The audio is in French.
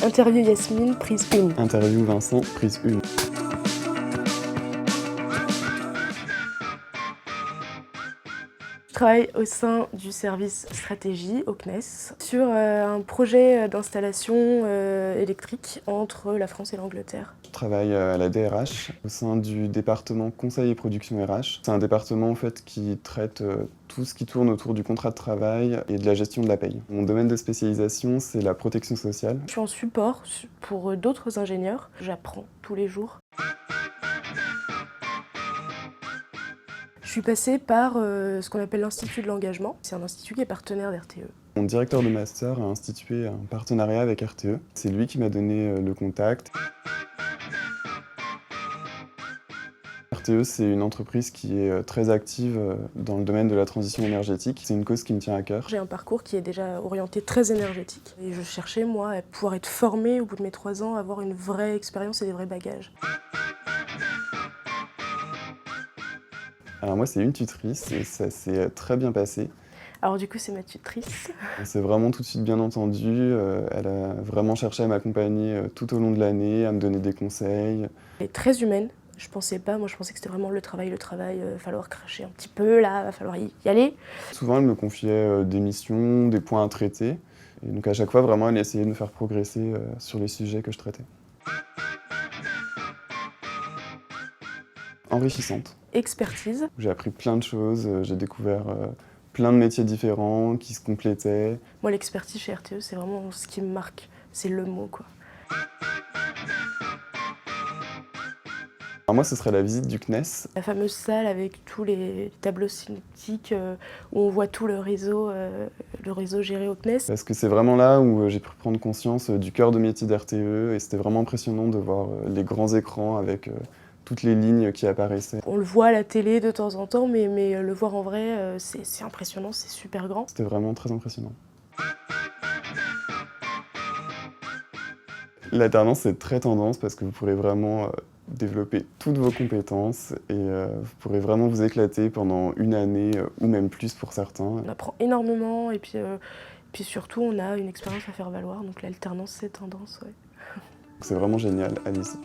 Interview Yasmine, prise 1. Interview Vincent, prise 1. Je travaille au sein du service stratégie au CNES sur un projet d'installation électrique entre la France et l'Angleterre. Je travaille à la DRH au sein du département conseil et production RH. C'est un département en fait qui traite tout ce qui tourne autour du contrat de travail et de la gestion de la paye. Mon domaine de spécialisation, c'est la protection sociale. Je suis en support pour d'autres ingénieurs. J'apprends tous les jours. Je suis passée par ce qu'on appelle l'Institut de l'engagement. C'est un institut qui est partenaire d'RTE. Mon directeur de master a institué un partenariat avec RTE. C'est lui qui m'a donné le contact. RTE, c'est une entreprise qui est très active dans le domaine de la transition énergétique. C'est une cause qui me tient à cœur. J'ai un parcours qui est déjà orienté très énergétique. Et je cherchais, moi, à pouvoir être formée au bout de mes 3 ans, avoir une vraie expérience et des vrais bagages. Alors moi, c'est une tutrice et ça s'est très bien passé. Alors du coup, c'est ma tutrice. On s'est vraiment tout de suite bien entendu. Elle a vraiment cherché à m'accompagner tout au long de l'année, à me donner des conseils. Elle est très humaine. Je pensais pas, moi je pensais que c'était vraiment le travail, va falloir cracher un petit peu là, va falloir y aller. Souvent, elle me confiait des missions, des points à traiter. Et donc à chaque fois, vraiment, elle essayait de me faire progresser sur les sujets que je traitais. Enrichissante. Expertise. J'ai appris plein de choses, j'ai découvert plein de métiers différents qui se complétaient. Moi, l'expertise chez RTE, c'est vraiment ce qui me marque. C'est le mot, quoi. Alors moi, ce serait la visite du CNES. La fameuse salle avec tous les tableaux cinétiques où on voit tout le réseau géré au CNES. Parce que c'est vraiment là où j'ai pu prendre conscience du cœur de métier d'RTE et c'était vraiment impressionnant de voir les grands écrans avec toutes les lignes qui apparaissaient. On le voit à la télé de temps en temps, mais le voir en vrai, c'est impressionnant, c'est super grand. C'était vraiment très impressionnant. L'alternance, c'est très tendance parce que vous pourrez vraiment développer toutes vos compétences et vous pourrez vraiment vous éclater pendant une année ou même plus pour certains. On apprend énormément et puis surtout, on a une expérience à faire valoir, donc l'alternance, c'est tendance, ouais. C'est vraiment génial, allez-y.